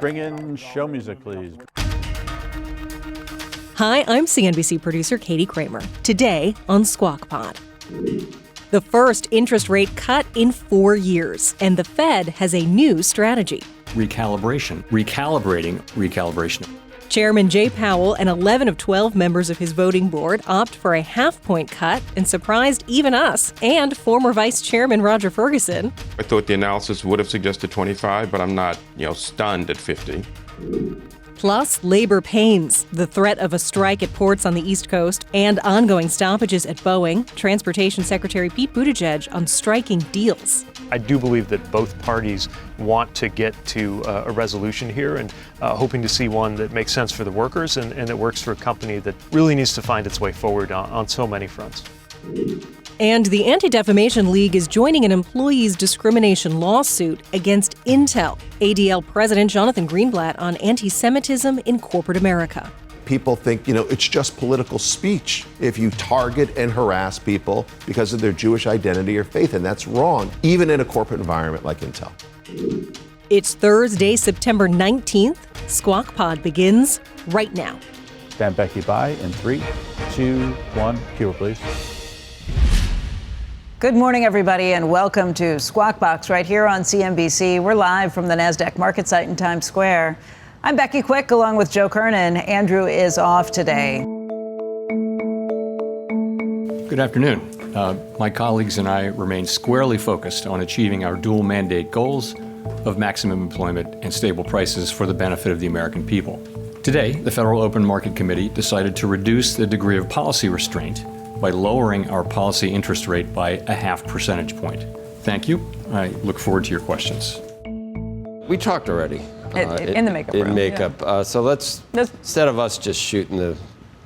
Bring in show music, please. Hi, I'm CNBC producer Katie Kramer. Today on Squawk Pod. The first interest rate cut in 4 years, and the Fed has a new strategy. Recalibration. Chairman Jay Powell and 11 of 12 members of his voting board opt for a half-point cut and surprised even us and former Vice Chairman Roger Ferguson. I thought the analysis would have suggested 25, but I'm not, stunned at 50. Plus, labor pains, the threat of a strike at ports on the East Coast, and ongoing stoppages at Boeing. Transportation Secretary Pete Buttigieg on striking deals. I do believe that both parties want to get to a resolution here and hoping to see one that makes sense for the workers and that works for a company that really needs to find its way forward on so many fronts. And the Anti-Defamation League is joining an employees' discrimination lawsuit against Intel. ADL President Jonathan Greenblatt on anti-Semitism in corporate America. People think, it's just political speech if you target and harass people because of their Jewish identity or faith, and that's wrong, even in a corporate environment like Intel. It's Thursday, September 19th. Squawk Pod begins right now. Stand Becky by in 3, 2, 1. Cue, please. Good morning, everybody, and welcome to Squawk Box right here on CNBC. We're live from the NASDAQ market site in Times Square. I'm Becky Quick, along with Joe Kernen. Andrew is off today. Good afternoon. My colleagues and I remain squarely focused on achieving our dual mandate goals of maximum employment and stable prices for the benefit of the American people. Today, the Federal Open Market Committee decided to reduce the degree of policy restraint by lowering our policy interest rate by a half percentage point. Thank you. I look forward to your questions. We talked already. In the makeup room. In makeup. Yeah. So instead of us just shooting the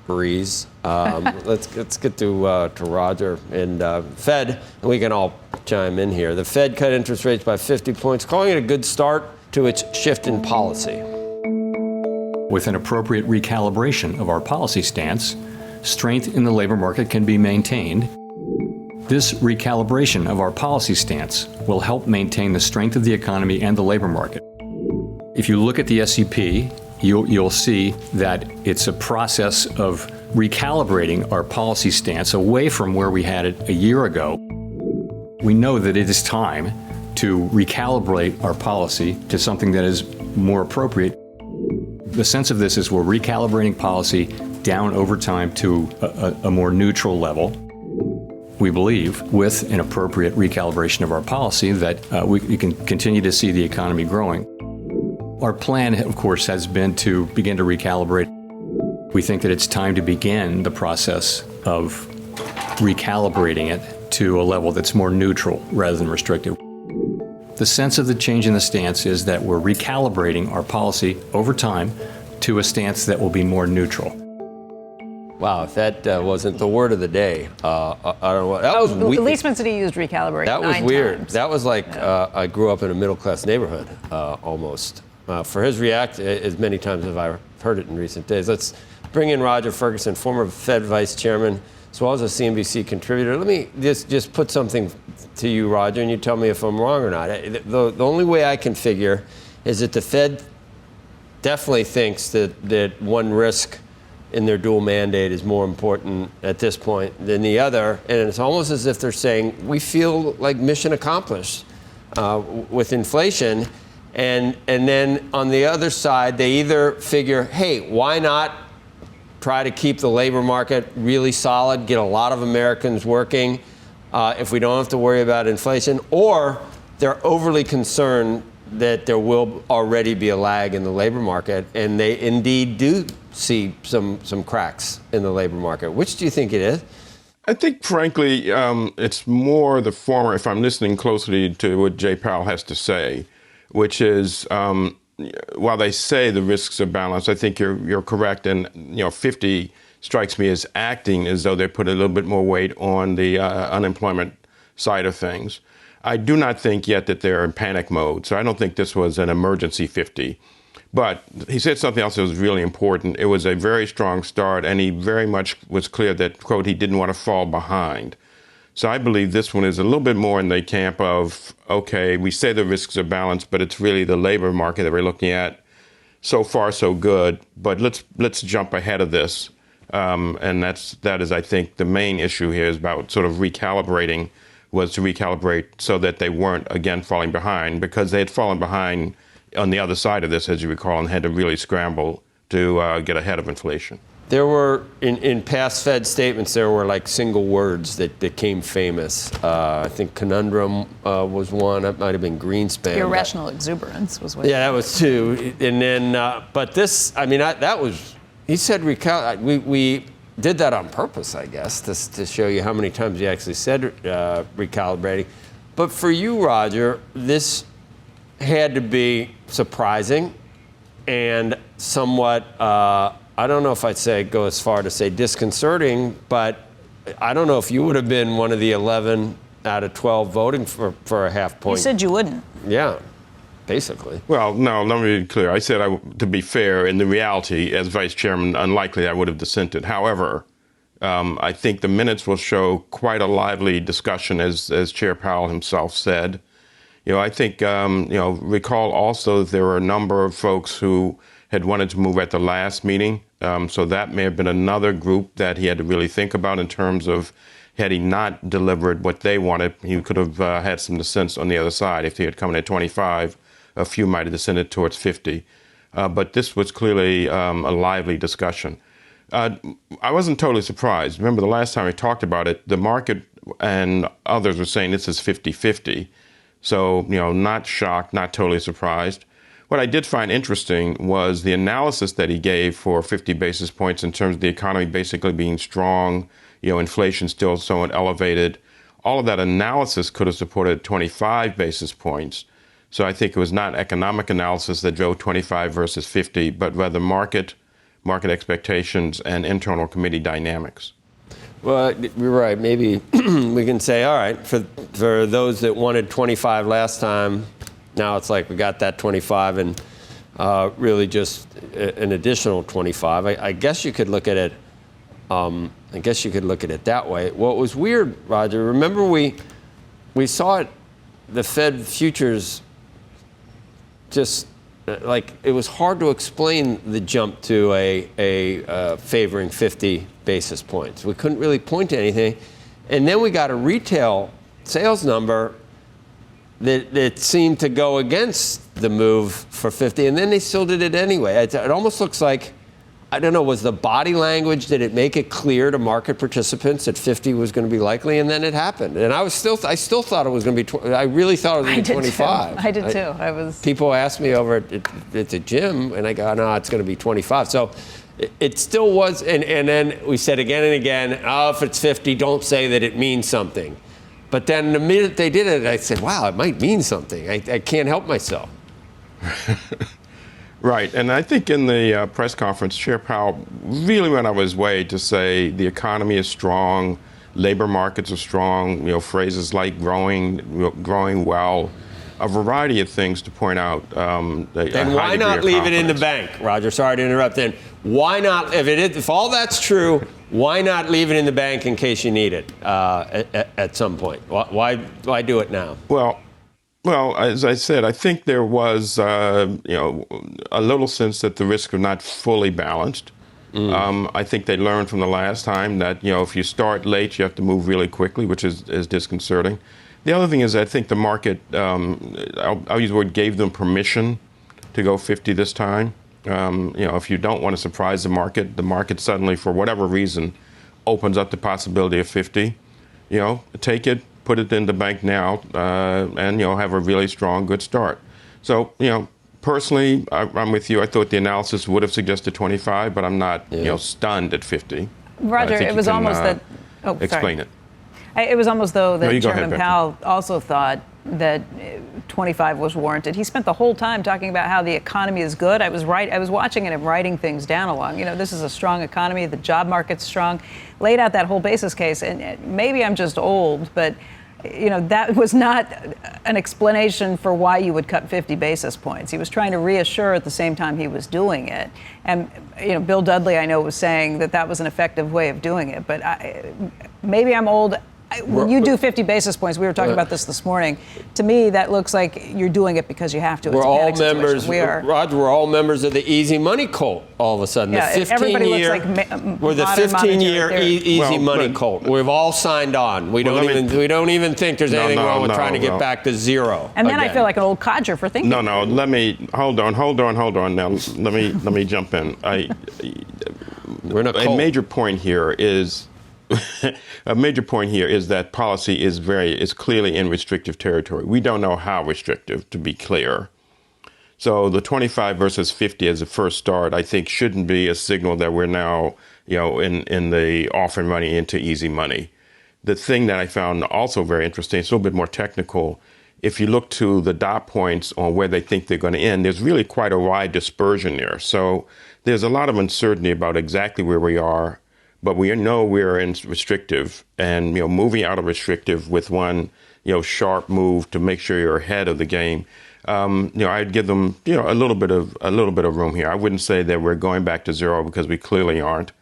breeze, let's get to Roger and Fed, and we can all chime in here. The Fed cut interest rates by 50 points, calling it a good start to its shift in policy. With an appropriate recalibration of our policy stance, strength in the labor market can be maintained. This recalibration of our policy stance will help maintain the strength of the economy and the labor market. If you look at the SEP, you'll see that it's a process of recalibrating our policy stance away from where we had it a year ago. We know that it is time to recalibrate our policy to something that is more appropriate. The sense of this is we're recalibrating policy down over time to a more neutral level. We believe with an appropriate recalibration of our policy that we can continue to see the economy growing. Our plan, of course, has been to begin to recalibrate. We think that it's time to begin the process of recalibrating it to a level that's more neutral rather than restrictive. The sense of the change in the stance is that we're recalibrating our policy over time to a stance that will be more neutral. Wow, if that wasn't the word of the day, I don't know what. That was weird. Leastman said he used recalibrate. That was weird. Times. That was like I grew up in a middle-class neighborhood, almost. For his react, as many times as I've heard it in recent days. Let's bring in Roger Ferguson, former Fed Vice Chairman, as well as a CNBC contributor. Let me just put something to you, Roger, and you tell me if I'm wrong or not. The only way I can figure is that the Fed definitely thinks that one risk in their dual mandate is more important at this point than the other. And it's almost as if they're saying, we feel like mission accomplished with inflation. And then on the other side, they either figure, hey, why not try to keep the labor market really solid, get a lot of Americans working if we don't have to worry about inflation, or they're overly concerned that there will already be a lag in the labor market, and they indeed do see some cracks in the labor market. Which do you think it is? I think, frankly, it's more the former, if I'm listening closely to what Jay Powell has to say, which is, while they say the risks are balanced, I think you're correct. And, 50 strikes me as acting as though they put a little bit more weight on the unemployment side of things. I do not think yet that they're in panic mode. So I don't think this was an emergency 50. But he said something else that was really important. It was a very strong start, and he very much was clear that, quote, he didn't want to fall behind. So I believe this one is a little bit more in the camp of, okay, we say the risks are balanced, but it's really the labor market that we're looking at. so far so good, but let's jump ahead of this. And that is, I think, the main issue here is about sort of recalibrating, was to recalibrate so that they weren't, again, falling behind, because they had fallen behind on the other side of this, as you recall, and had to really scramble to get ahead of inflation. There were, in past Fed statements, there were like single words that became famous. I think conundrum was one. That might have been Greenspan. Irrational exuberance was one. Yeah, that was two. And then, but this, I mean, that was, he said, we did that on purpose, I guess, to show you how many times he actually said recalibrating. But for you, Roger, this had to be surprising and somewhat, I don't know if I'd go as far to say disconcerting, but I don't know if you would have been one of the 11 out of 12 voting for a half point. You said you wouldn't. Yeah, basically. Well, no, let me be clear. I said, to be fair, in the reality, as vice chairman, unlikely I would have dissented. However, I think the minutes will show quite a lively discussion, as Chair Powell himself said. I think, recall also that there were a number of folks who had wanted to move at the last meeting. So that may have been another group that he had to really think about in terms of, had he not delivered what they wanted, he could have had some dissents on the other side. If he had come in at 25, a few might have descended towards 50. But this was clearly a lively discussion. I wasn't totally surprised. Remember the last time we talked about it, the market and others were saying this is 50-50. So, not shocked, not totally surprised. What I did find interesting was the analysis that he gave for 50 basis points in terms of the economy basically being strong, inflation still somewhat elevated. All of that analysis could have supported 25 basis points. So I think it was not economic analysis that drove 25 versus 50, but rather market expectations and internal committee dynamics. Well, you're right. Maybe we can say, all right, for those that wanted 25 last time, now it's like we got that 25 and really just an additional 25. I guess you could look at it. I guess you could look at it that way. What was weird, Roger? Remember we saw it. The Fed futures just like it was hard to explain the jump to a favoring 50 basis points. We couldn't really point to anything, and then we got a retail sales number that seemed to go against the move for 50, and then they still did it anyway. It almost looks like, I don't know, was the body language, did it make it clear to market participants that 50 was going to be likely, and then it happened. And I still thought it was going to be, I really thought it was going to be 25. I did too. People asked me over at the gym, and I go, no, it's going to be 25. So it still was, and then we said again and again, oh, if it's 50, don't say that it means something. But then the minute they did it, I said, wow, it might mean something. I can't help myself. Right. And I think in the press conference, Chair Powell really went out of his way to say the economy is strong, labor markets are strong, phrases like growing well, a variety of things to point out. Then why not leave it in the bank, Roger? Sorry to interrupt. Then why not, if all that's true, why not leave it in the bank in case you need it at some point? Why do it now? Well, as I said, I think there was, a little sense that the risks are not fully balanced. I think they learned from the last time that, if you start late, you have to move really quickly, which is disconcerting. The other thing is, I think the market, I'll use the word, gave them permission to go 50 this time. If you don't want to surprise the market suddenly, for whatever reason, opens up the possibility of 50. Take it. Put it in the bank now, and have a really strong, good start. So, personally, I'm with you. I thought the analysis would have suggested 25, but I'm not, stunned at 50. Roger, it was almost that. Oh, explain it. It was almost though that Chairman ahead, Powell also thought that 25 was warranted. He spent the whole time talking about how the economy is good. I was watching it and writing things down along. This is a strong economy. The job market's strong. Laid out that whole basis case, and maybe I'm just old, but that was not an explanation for why you would cut 50 basis points. He was trying to reassure at the same time he was doing it. And, Bill Dudley, I know, was saying that was an effective way of doing it. But maybe I'm old. when you do 50 basis points, we were talking about this morning. To me, that looks like you're doing it because you have to. We're all members. We are. Roger, we're all members of the easy money cult. All of a sudden, yeah, the 15-year. We're the 15-year easy money cult. We've all signed on. We don't even think there's anything wrong with trying to get back to zero. And then I feel like an old codger for thinking. No. Let me hold on. Now let me jump in. We're in a cult. A major point here is that policy is clearly in restrictive territory. We don't know how restrictive, to be clear. So the 25 versus 50 as a first start, I think, shouldn't be a signal that we're now, in the offering money into easy money. The thing that I found also very interesting, it's a little bit more technical. If you look to the dot points on where they think they're going to end, there's really quite a wide dispersion there. So there's a lot of uncertainty about exactly where we are, but we know we're in restrictive, and moving out of restrictive with one sharp move to make sure you're ahead of the game. I'd give them a little bit of room here. I wouldn't say that we're going back to zero because we clearly aren't.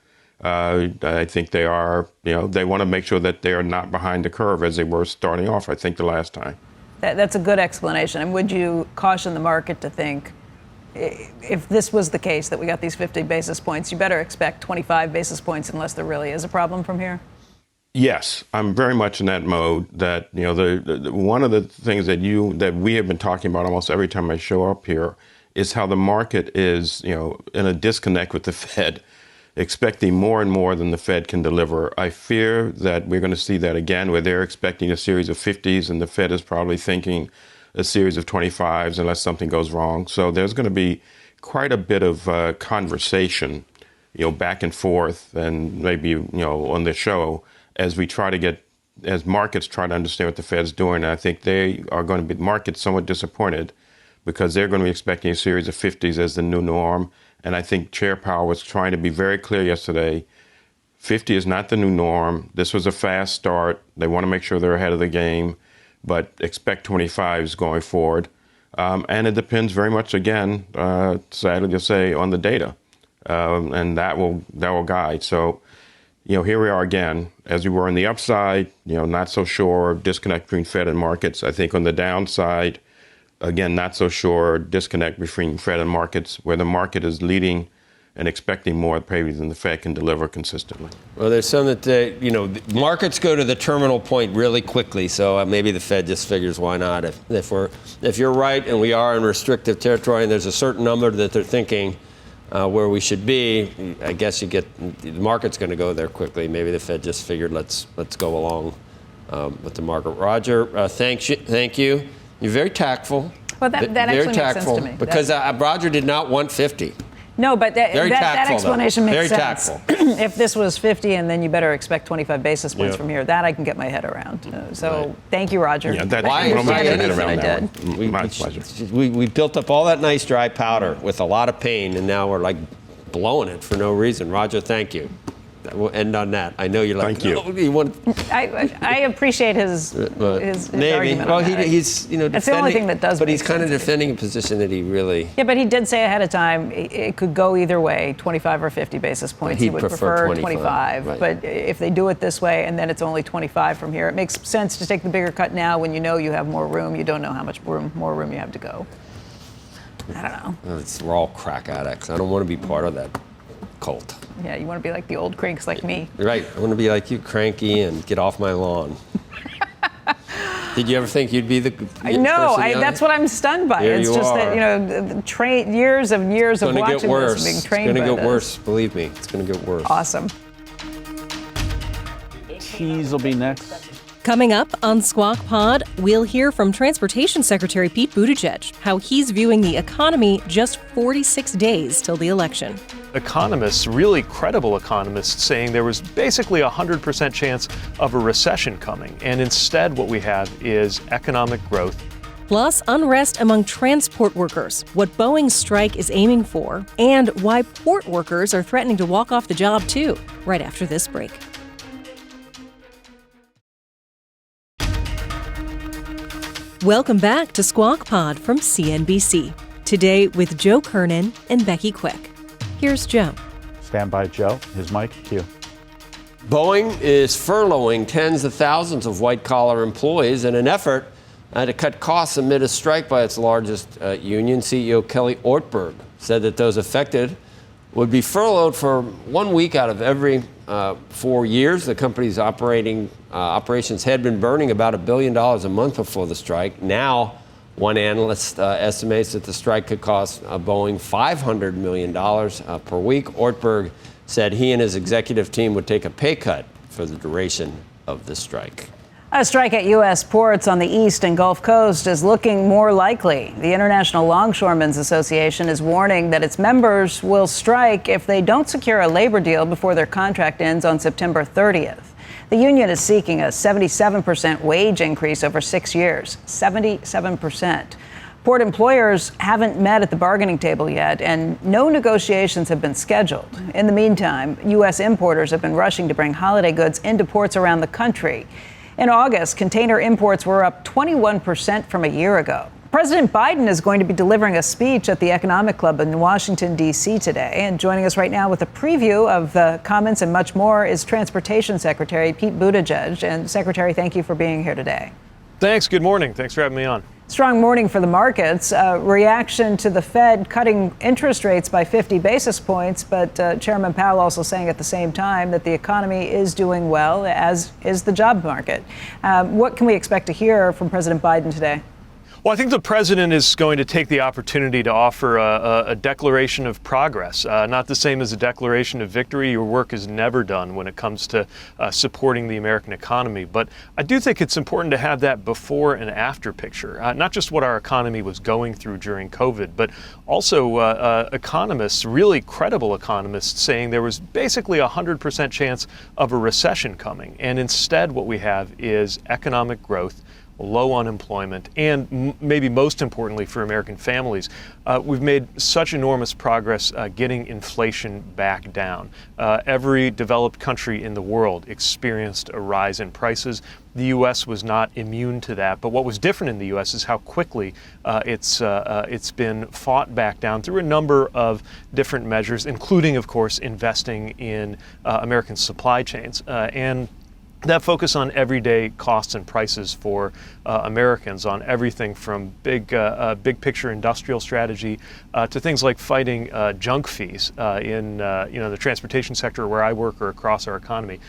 I think they are. They want to make sure that they are not behind the curve as they were starting off, I think, the last time. That's a good explanation. And would you caution the market to think, if this was the case, that we got these 50 basis points, you better expect 25 basis points unless there really is a problem from here? Yes, I'm very much in that mode. That the one of the things that we have been talking about almost every time I show up here is how the market is in a disconnect with the Fed, expecting more and more than the Fed can deliver. I fear that we're going to see that again, where they're expecting a series of 50s and the Fed is probably thinking a series of 25s unless something goes wrong. So there's going to be quite a bit of conversation, back and forth, and maybe on the show, as markets try to understand what the Fed's doing. And I think they are going to be, markets somewhat disappointed because they're going to be expecting a series of 50s as the new norm. And I think Chair Powell was trying to be very clear yesterday. 50 is not the new norm. This was a fast start. They want to make sure they're ahead of the game, but expect 25s going forward. And it depends very much, again, sadly to say, on the data. And that will guide. So, here we are again, as we were on the upside, not so sure, disconnect between Fed and markets. I think on the downside, again, not so sure, disconnect between Fed and markets, where the market is leading and expecting more maybe than the Fed can deliver consistently. Well, there's some that, markets go to the terminal point really quickly, so maybe the Fed just figures, why not? If you're right and we are in restrictive territory and there's a certain number that they're thinking where we should be, I guess the market's going to go there quickly. Maybe the Fed just figured, let's go along with the market. Roger, thank you. You're very tactful. Well, that actually makes sense to me. Because Roger did not want 50. No, but that explanation makes very sense. Tactful. If this was 50 and then you better expect 25 basis points from here, that I can get my head around. Thank you, Roger. Yeah, My pleasure. We built up all that nice dry powder with a lot of pain, and now we're like blowing it for no reason. Roger, thank you. We'll end on that. I know you're like, thank you. I appreciate his argument. Well, he's that's the only thing that does. But he's kind of defending a position that he really. Yeah, but he did say ahead of time it could go either way, 25 or 50 basis points. He would prefer 25. Right. But if they do it this way and then it's only 25 from here, it makes sense to take the bigger cut now when you have more room. You don't know how much more room you have to go. I don't know. We're all crack addicts. I don't want to be part of that cult. Yeah, you want to be like the old cranks like me. Right. I want to be like you, cranky, and get off my lawn. Did you ever think you'd be the No, that's what I'm stunned by. Here it's you just are. that, years of watching this and being trained by this. It's going to get worse, believe me. It's going to get worse. Awesome. Tease will be next. Coming up on Squawk Pod, we'll hear from Transportation Secretary Pete Buttigieg, how he's viewing the economy just 46 days till the election. Economists, really credible economists, saying there was basically a 100% chance of a recession coming. And instead, what we have is economic growth. Plus, unrest among transport workers, what Boeing's strike is aiming for, and why port workers are threatening to walk off the job, too, right after this break. Welcome back to Squawk Pod from CNBC. Today with Joe Kernen and Becky Quick. Here's Joe. Stand by, Joe. His mic, cue. Boeing is furloughing tens of thousands of white-collar employees in an effort to cut costs amid a strike by its largest union. CEO Kelly Ortberg said that those affected would be furloughed for 1 week out of every 4 years. The company's operations had been burning about $1 billion a month before the strike. Now, one analyst estimates that the strike could cost Boeing $500 million per week. Ortberg said he and his executive team would take a pay cut for the duration of the strike. A strike at U.S. ports on the East and Gulf Coast is looking more likely. The International Longshoremen's Association is warning that its members will strike if they don't secure a labor deal before their contract ends on September 30th. The union is seeking a 77% wage increase over 6 years. 77%. Port employers haven't met at the bargaining table yet, and no negotiations have been scheduled. In the meantime, U.S. importers have been rushing to bring holiday goods into ports around the country. In August, container imports were up 21% from a year ago. President Biden is going to be delivering a speech at the Economic Club in Washington, D.C. today. And joining us right now with a preview of the comments and much more is Transportation Secretary Pete Buttigieg. And Secretary, thank you for being here today. Thanks. Good morning. Thanks for having me on. Strong morning for the markets. Reaction to the Fed cutting interest rates by 50 basis points, but Chairman Powell also saying at the same time that the economy is doing well, as is the job market. What can we expect to hear from President Biden today? Well, I think the president is going to take the opportunity to offer a declaration of progress, not the same as a declaration of victory. Your work is never done when it comes to supporting the American economy. But I do think it's important to have that before and after picture, not just what our economy was going through during COVID, but also economists, really credible economists, saying there was basically a 100% chance of a recession coming. And instead, what we have is economic growth, low unemployment, and maybe most importantly for American families, we've made such enormous progress getting inflation back down. Every developed country in the world experienced a rise in prices. The U.S. was not immune to that, but what was different in the U.S. is how quickly it's been fought back down through a number of different measures, including, of course, investing in American supply chains. And that focus on everyday costs and prices for Americans, on everything from big picture industrial strategy to things like fighting junk fees in the transportation sector where I work or across our economy.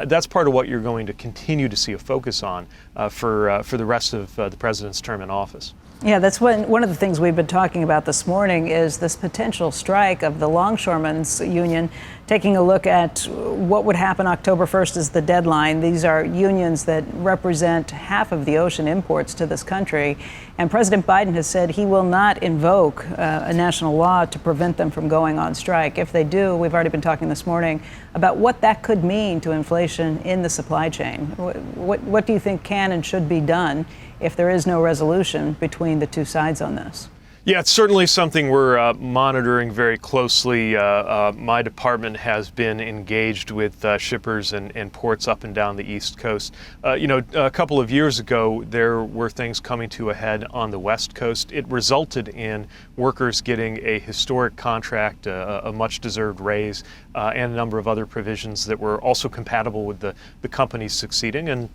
That's part of what you're going to continue to see a focus on for the rest of the president's term in office. Yeah, that's one of the things we've been talking about this morning is this potential strike of the Longshoremen's Union, taking a look at what would happen. October 1st is the deadline. These are unions that represent half of the ocean imports to this country. And President Biden has said he will not invoke a national law to prevent them from going on strike. If they do, we've already been talking this morning about what that could mean to inflation in the supply chain. What do you think can and should be done if there is no resolution between the two sides on this? Yeah, it's certainly something we're monitoring very closely. My department has been engaged with shippers and ports up and down the East Coast. A couple of years ago, there were things coming to a head on the West Coast. It resulted in workers getting a historic contract, a much-deserved raise, and a number of other provisions that were also compatible with the companies succeeding. And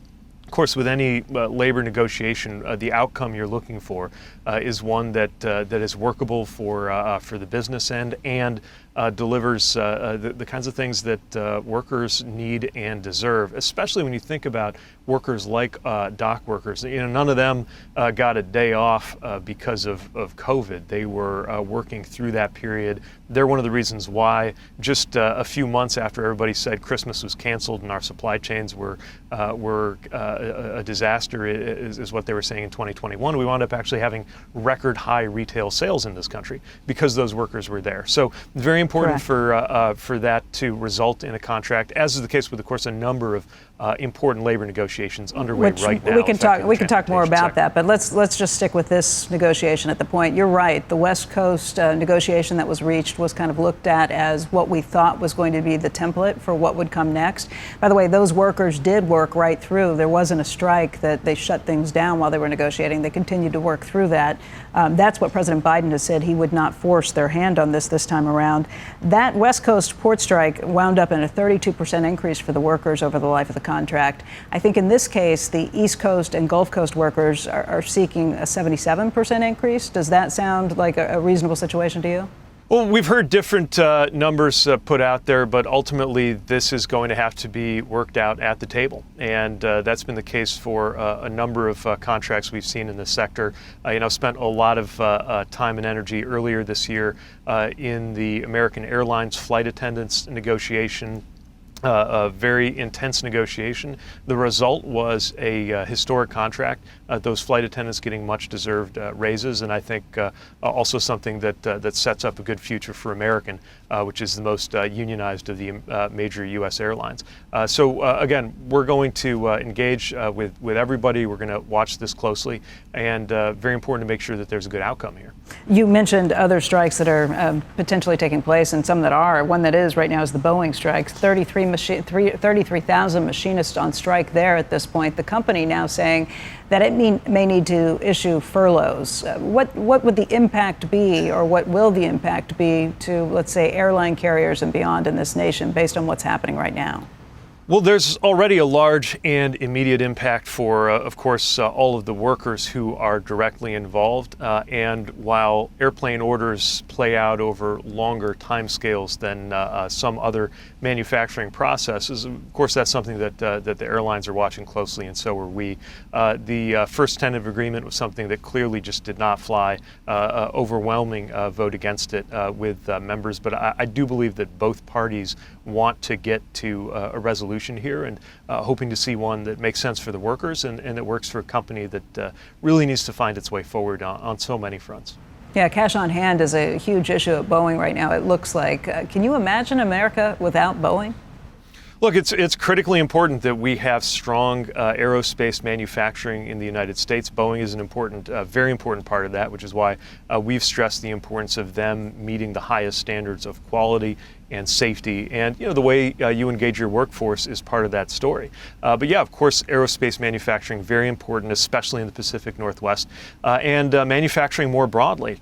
of course, with any labor negotiation, the outcome you're looking for is one that is workable for the business end and delivers the kinds of things that workers need and deserve, especially when you think about workers like dock workers. None of them got a day off because of COVID. They were working through that period. They're one of the reasons why just a few months after everybody said Christmas was canceled and our supply chains were a disaster, is what they were saying in 2021. We wound up actually having record high retail sales in this country because those workers were there. So very important for that to result in a contract, as is the case with, of course, a number of important labor negotiations underway right now. We can talk more about that, but let's just stick with this negotiation at the point. You're right. The West Coast negotiation that was reached was kind of looked at as what we thought was going to be the template for what would come next. By the way, those workers did work right through. There wasn't a strike that they shut things down while they were negotiating. They continued to work through that. That's what President Biden has said. He would not force their hand on this time around. That West Coast port strike wound up in a 32% increase for the workers over the life of the contract. I think in this case, the East Coast and Gulf Coast workers are seeking a 77% increase. Does that sound like a reasonable situation to you? Well, we've heard different numbers put out there, but ultimately this is going to have to be worked out at the table. And that's been the case for a number of contracts we've seen in the sector. Spent a lot of time and energy earlier this year in the American Airlines flight attendants negotiation. A very intense negotiation. The result was a historic contract, those flight attendants getting much deserved raises, and I think also something that sets up a good future for American, which is the most unionized of the major U.S. airlines. Again, we're going to engage with everybody. We're going to watch this closely, and very important to make sure that there's a good outcome here. You mentioned other strikes that are potentially taking place, and some that are. One that is right now is the Boeing strike. 33,000 machinists on strike there at this point. The company now saying that it may need to issue furloughs. What would the impact be, or what will the impact be to, let's say, airline carriers and beyond in this nation based on what's happening right now? Well, there's already a large and immediate impact for, of course, all of the workers who are directly involved. And while airplane orders play out over longer timescales than some other manufacturing processes, of course, that's something that the airlines are watching closely, and so are we. The first tentative agreement was something that clearly just did not fly. Overwhelming vote against it with members. But I do believe that both parties want to get to a resolution here, and hoping to see one that makes sense for the workers and that works for a company that really needs to find its way forward on so many fronts. Yeah, cash on hand is a huge issue at Boeing right now, it looks like. Can you imagine America without Boeing? Look, it's critically important that we have strong aerospace manufacturing in the United States. Boeing is an important, very important part of that, which is why we've stressed the importance of them meeting the highest standards of quality and safety. And, the way you engage your workforce is part of that story. But yeah, of course, aerospace manufacturing, very important, especially in the Pacific Northwest, and manufacturing more broadly.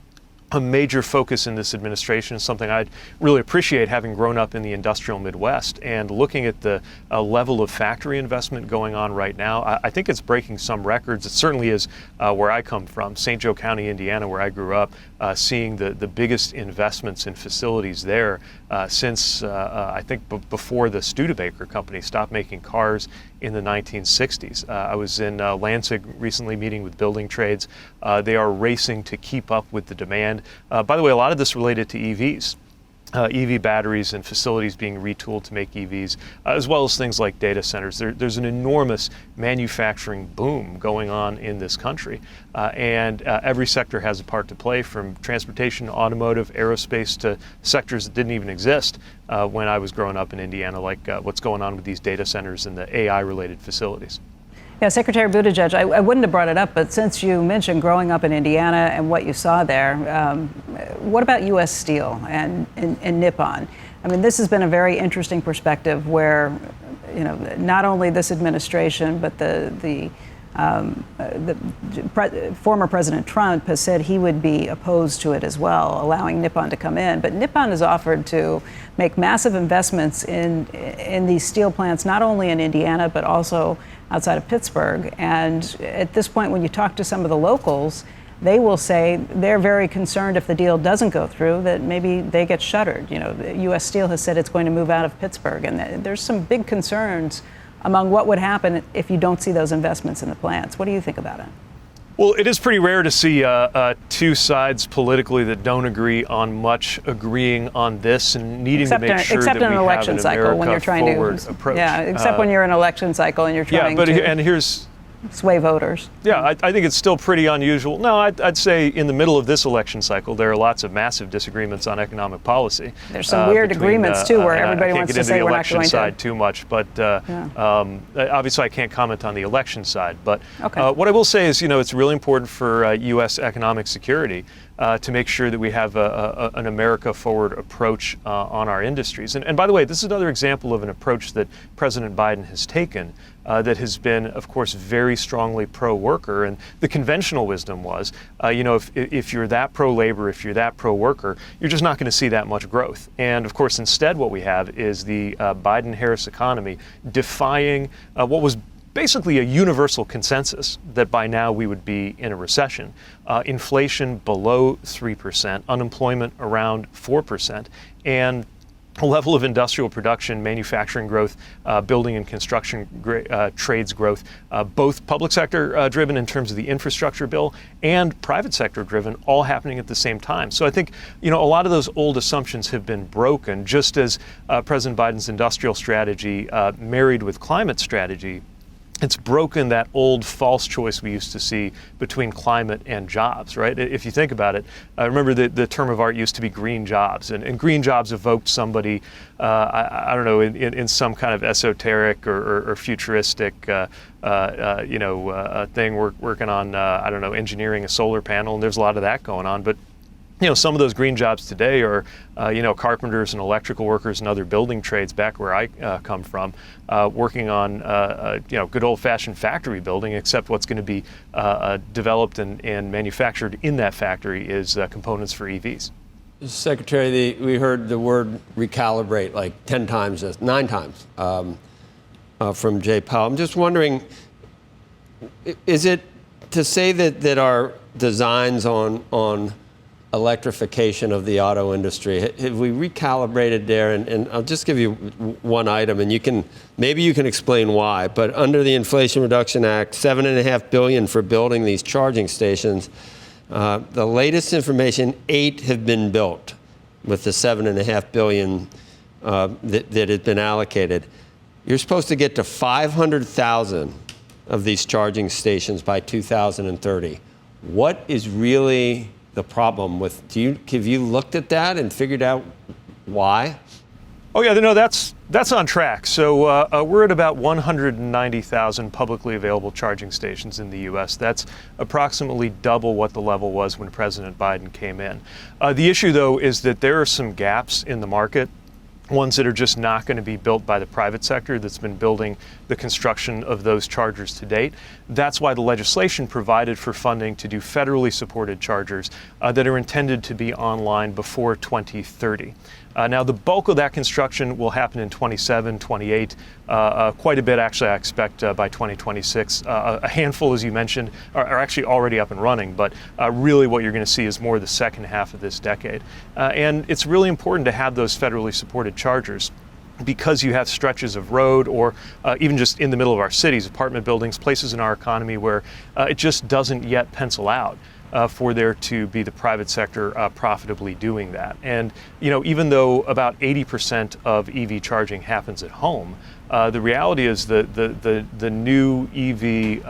A major focus in this administration is something I'd really appreciate, having grown up in the industrial Midwest and looking at the level of factory investment going on right now. I think it's breaking some records. It certainly is where I come from, St. Joe County, Indiana, where I grew up, seeing the biggest investments in facilities there since I think before the Studebaker company stopped making cars in the 1960s. I was in Lansing recently meeting with building trades. They are racing to keep up with the demand. By the way, a lot of this related to EVs. EV batteries and facilities being retooled to make EVs, as well as things like data centers. There's an enormous manufacturing boom going on in this country, and every sector has a part to play, from transportation, automotive, aerospace, to sectors that didn't even exist when I was growing up in Indiana, like what's going on with these data centers and the AI-related facilities. Yeah, Secretary Buttigieg, I wouldn't have brought it up, but since you mentioned growing up in Indiana and what you saw there, what about U.S. Steel and Nippon? I mean, this has been a very interesting perspective where, not only this administration, but the former President Trump has said he would be opposed to it as well, allowing Nippon to come in. But Nippon has offered to make massive investments in these steel plants, not only in Indiana, but also outside of Pittsburgh. And at this point, when you talk to some of the locals, they will say they're very concerned if the deal doesn't go through, that maybe they get shuttered. U.S. Steel has said it's going to move out of Pittsburgh, and there's some big concerns among what would happen if you don't see those investments in the plants. What do you think about it? Well, it is pretty rare to see two sides politically that don't agree on much agreeing on this, and needing to make sure that we have an America-forward approach. Yeah, except when you're in an election cycle and you're trying and here's sway voters. Yeah, I think it's still pretty unusual. No, I'd say in the middle of this election cycle, there are lots of massive disagreements on economic policy. There's some weird agreements, too, where everybody wants to say we're not going to. I can't get into the election side too much, but obviously I can't comment on the election side. But what I will say is, it's really important for U.S. economic security to make sure that we have an America-forward approach on our industries. And by the way, this is another example of an approach that President Biden has taken that has been, of course, very strongly pro-worker. And the conventional wisdom was, if you're that pro-labor, if you're that pro-worker, you're just not going to see that much growth. And of course, instead, what we have is the Biden-Harris economy defying what was basically a universal consensus that by now we would be in a recession. Inflation below 3%, unemployment around 4%, and a level of industrial production, manufacturing growth, building and construction trades growth, both public sector driven in terms of the infrastructure bill and private sector driven, all happening at the same time. So I think, a lot of those old assumptions have been broken, just as President Biden's industrial strategy married with climate strategy. It's broken that old false choice we used to see between climate and jobs, right? If you think about it, remember the term of art used to be green jobs, and green jobs evoked somebody, I don't know, in some kind of esoteric or futuristic, thing, working on, engineering a solar panel, and there's a lot of that going on. But some of those green jobs today are, carpenters and electrical workers and other building trades back where I come from, working on, good old-fashioned factory building, except what's going to be developed and manufactured in that factory is components for EVs. Secretary, we heard the word recalibrate like 9 times from Jay Powell. I'm just wondering, is it to say that our designs on electrification of the auto industry, have we recalibrated there? And I'll just give you one item, and maybe you can explain why. But under the Inflation Reduction Act, $7.5 billion for building these charging stations. The latest information, 8 have been built with the $7.5 billion that had been allocated. You're supposed to get to 500,000 of these charging stations by 2030. What is really the problem with, have you looked at that and figured out why? Oh yeah, no, that's on track. So we're at about 190,000 publicly available charging stations in the U.S. That's approximately double what the level was when President Biden came in. The issue, though, is that there are some gaps in the market, ones that are just not going to be built by the private sector that's been building the construction of those chargers to date. That's why the legislation provided for funding to do federally supported chargers that are intended to be online before 2030. Now, the bulk of that construction will happen in 27, 28, quite a bit, actually, I expect by 2026. A handful, as you mentioned, are actually already up and running, but really what you're going to see is more the second half of this decade. And it's really important to have those federally supported chargers, because you have stretches of road or even just in the middle of our cities, apartment buildings, places in our economy where it just doesn't yet pencil out for there to be the private sector profitably doing that. And, even though about 80% of EV charging happens at home, the reality is the new EV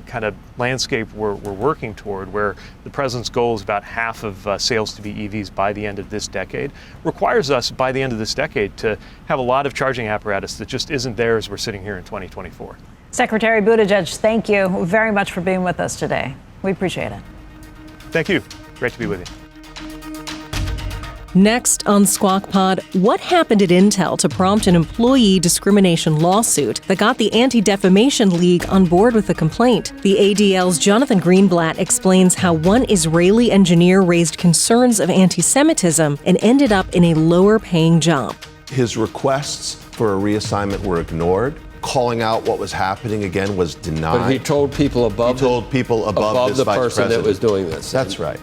kind of landscape we're working toward, where the president's goal is about half of sales to be EVs by the end of this decade, requires us by the end of this decade to have a lot of charging apparatus that just isn't there as we're sitting here in 2024. Secretary Buttigieg, thank you very much for being with us today. We appreciate it. Thank you. Great to be with you. Next on Squawk Pod, what happened at Intel to prompt an employee discrimination lawsuit that got the Anti-Defamation League on board with the complaint? The ADL's Jonathan Greenblatt explains how one Israeli engineer raised concerns of anti-Semitism and ended up in a lower-paying job. His requests for a reassignment were ignored. Calling out what was happening again was denied. But he told people above this the vice person president that was doing this. That's right.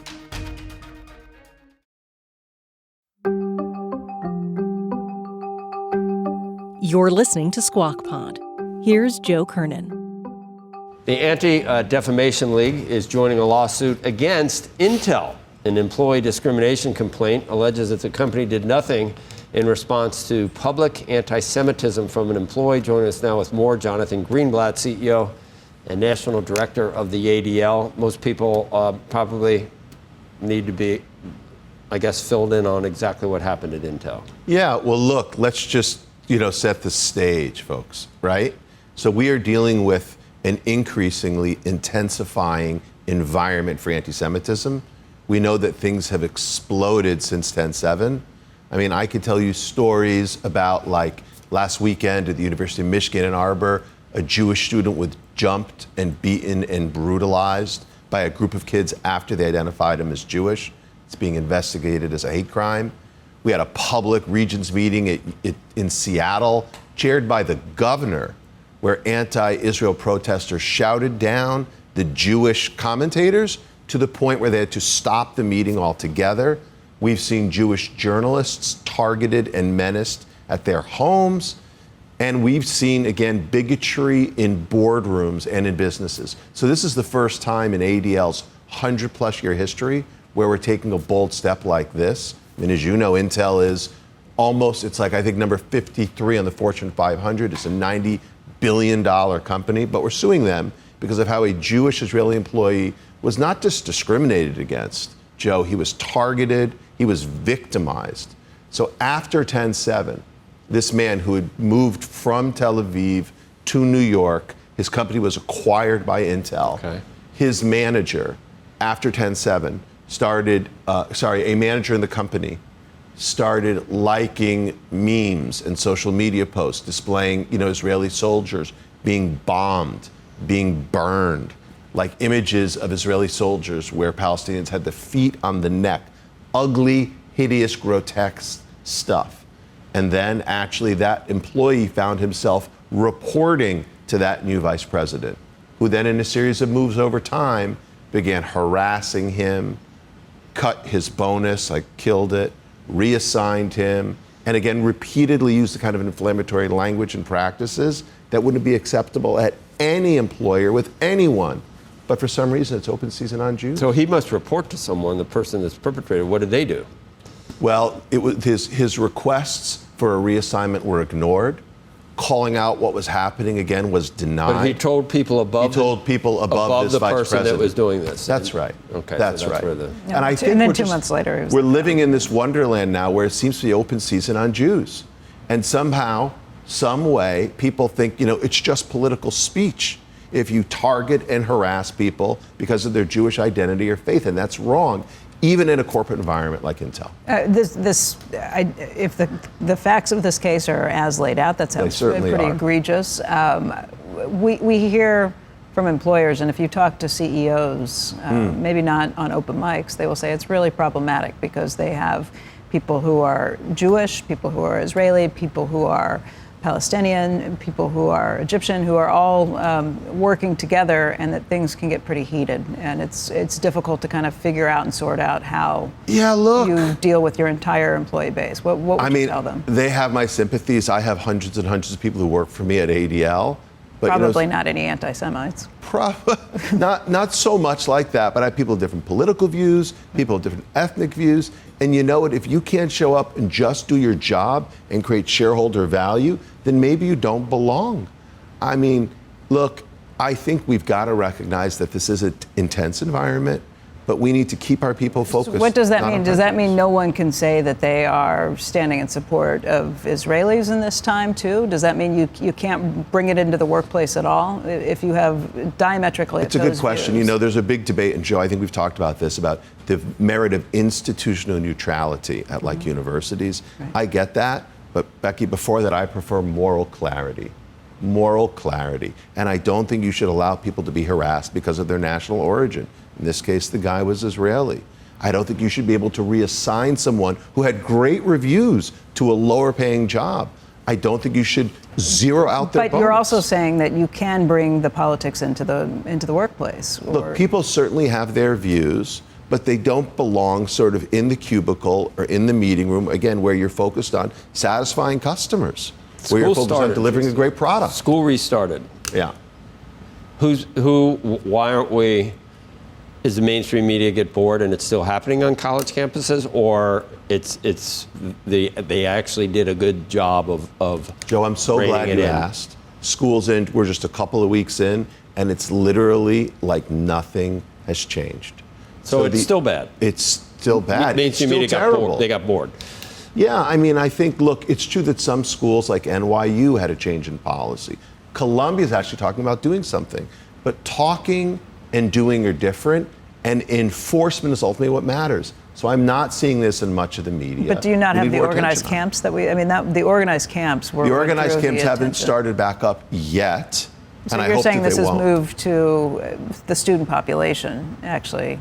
You're listening to Squawk Pod. Here's Joe Kernen. The Anti-Defamation League is joining a lawsuit against Intel. An employee discrimination complaint alleges that the company did nothing in response to public anti-Semitism from an employee. Joining us now with more, Jonathan Greenblatt, CEO and National Director of the ADL. Most people probably need to be, I guess, filled in on exactly what happened at Intel. Yeah, well, look, let's just, set the stage, folks, right? So we are dealing with an increasingly intensifying environment for anti-Semitism. We know that things have exploded since 10/7. I mean, I could tell you stories about, like, last weekend at the University of Michigan in Ann Arbor, a Jewish student was jumped and beaten and brutalized by a group of kids after they identified him as Jewish. It's being investigated as a hate crime. We had a public Regents meeting in Seattle, chaired by the governor, where anti-Israel protesters shouted down the Jewish commentators to the point where they had to stop the meeting altogether. We've seen Jewish journalists targeted and menaced at their homes. And we've seen, again, bigotry in boardrooms and in businesses. So this is the first time in ADL's 100-plus year history where we're taking a bold step like this. I mean, as you know, Intel is almost, it's like, I think, number 53 on the Fortune 500. It's a $90 billion company, but we're suing them because of how a Jewish Israeli employee was not just discriminated against, Joe, he was targeted, he was victimized. So after 10/7, this man who had moved from Tel Aviv to New York, his company was acquired by Intel. Okay. His manager, after 10/7, a manager in the company started liking memes and social media posts displaying, Israeli soldiers being bombed, being burned, like images of Israeli soldiers where Palestinians had the feet on the neck, ugly, hideous, grotesque stuff. And then actually that employee found himself reporting to that new vice president, who then in a series of moves over time began harassing him, cut his bonus, like killed it, reassigned him, and again repeatedly used the kind of inflammatory language and practices that wouldn't be acceptable at any employer with anyone. But for some reason, it's open season on Jews. So he must report to someone, the person that's perpetrated. What did they do? Well, it was his requests for a reassignment were ignored. Calling out what was happening again was denied. But he told people above. He told people above this the vice person president that was doing this. That's right. Okay, that's so right. Where the, Yeah, and I think then we're 2 months later, we're living in this wonderland now where it seems to be open season on Jews, and somehow, some way, people think it's just political speech if you target and harass people because of their Jewish identity or faith, and that's wrong, even in a corporate environment like Intel. If the facts of this case are as laid out, that sounds pretty egregious. We hear from employers, and if you talk to CEOs, maybe not on open mics, they will say it's really problematic because they have people who are Jewish, people who are Israeli, people who are Palestinian, people who are Egyptian, who are all working together, and that things can get pretty heated. And it's difficult to kind of figure out and sort out how you deal with your entire employee base. What would you tell them? They have my sympathies. I have hundreds and hundreds of people who work for me at ADL. But, probably not any anti-Semites. Not so much like that, but I have people with different political views, people with different ethnic views. And you know what? If you can't show up and just do your job and create shareholder value, then maybe you don't belong. I mean, look, I think we've got to recognize that this is an intense environment, but we need to keep our people focused. So what does that mean? Does that mean no one can say that they are standing in support of Israelis in this time, too? Does that mean you can't bring it into the workplace at all if you have diametrically opposed views? It's a good question. There's a big debate, and Joe, I think we've talked about this, about the merit of institutional neutrality at universities. Right. I get that, but Becky, before that, I prefer moral clarity. Moral clarity. And I don't think you should allow people to be harassed because of their national origin. In this case, the guy was Israeli. I don't think you should be able to reassign someone who had great reviews to a lower paying job. I don't think you should zero out their bonus. But you're also saying that you can bring the politics into the workplace. Look, people certainly have their views, but they don't belong sort of in the cubicle or in the meeting room, again, where you're focused on satisfying customers, where you're focused on delivering a great product. School restarted. Yeah. Why aren't we... Is the mainstream media get bored and it's still happening on college campuses, or they actually did a good job of Joe, I'm so glad you asked. School's in, we're just a couple of weeks in, and it's literally like nothing has changed. So it's still bad. It's still bad. Mainstream media they got bored. Yeah, I mean, I think, look, it's true that some schools like NYU had a change in policy. Columbia's actually talking about doing something. But talking and doing are different, and enforcement is ultimately what matters. So I'm not seeing this in much of the media. But do you not have the organized camps the organized camps were. The organized camps haven't started back up yet. So and you're I hope saying that this they has won't. moved to the student population, actually?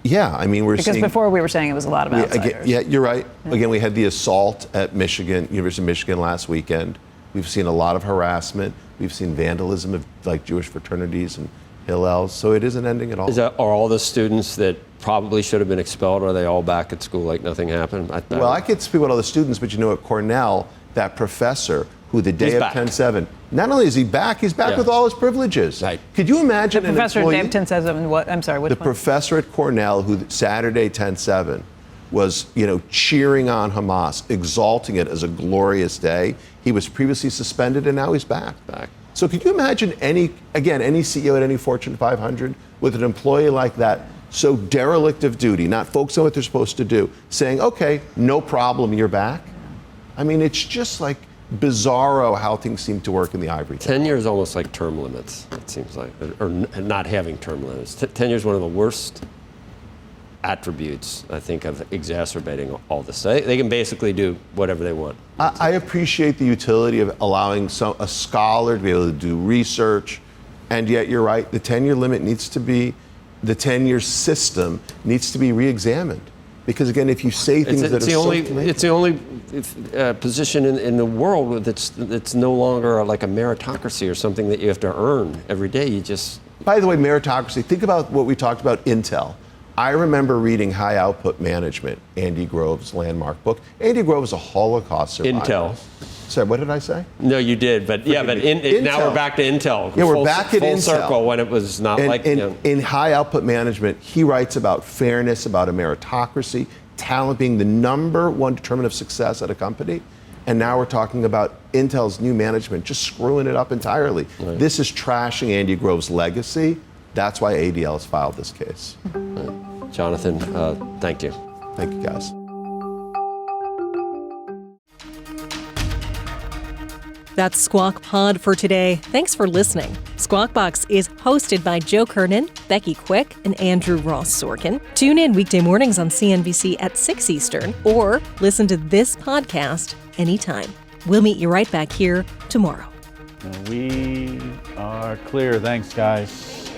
Yeah, I mean, Because before we were saying it was a lot of outsiders. Again, yeah, you're right. Yeah. Again, we had the assault at University of Michigan last weekend. We've seen a lot of harassment. We've seen vandalism of like Jewish fraternities and Hillels. So it isn't ending at all. Are all the students that probably should have been expelled, are they all back at school like nothing happened? Well, I could speak about all the students, but at Cornell, that professor who the day of 10/7, not only is he back, he's back with all his privileges. Right. Could you imagine the professor at day of 10/7? What? I'm sorry. Which the one? professor at Cornell who Saturday 10/7 was, cheering on Hamas, exalting it as a glorious day. He was previously suspended, and now he's back. So could you imagine any CEO at any Fortune 500 with an employee like that, so derelict of duty, not focused on what they're supposed to do, saying, okay, no problem, you're back? I mean, it's just like bizarro how things seem to work in the ivory tower. Tenure is almost like term limits, it seems like, or not having term limits. Tenure is one of the worst attributes, I think, of exacerbating all this. They can basically do whatever they want. I appreciate the utility of allowing a scholar to be able to do research, and yet you're right, the tenure system needs to be re-examined. Because again, if you say things that are it's the only position in the world that's no longer like a meritocracy or something that you have to earn every day. By the way, meritocracy, think about what we talked about, Intel. I remember reading High Output Management, Andy Grove's landmark book. Andy Grove is a Holocaust survivor. Intel. Sorry, what did I say? No, you did, but now we're back to Intel. Yeah, we're back at full Intel. circle when it was not in High Output Management, he writes about fairness, about a meritocracy, talent being the number one determinant of success at a company. And now we're talking about Intel's new management just screwing it up entirely. Right. This is trashing Andy Grove's legacy. That's why ADL has filed this case. Jonathan, thank you. Thank you, guys. That's Squawk Pod for today. Thanks for listening. Squawk Box is hosted by Joe Kernen, Becky Quick, and Andrew Ross Sorkin. Tune in weekday mornings on CNBC at 6 Eastern, or listen to this podcast anytime. We'll meet you right back here tomorrow. We are clear. Thanks, guys.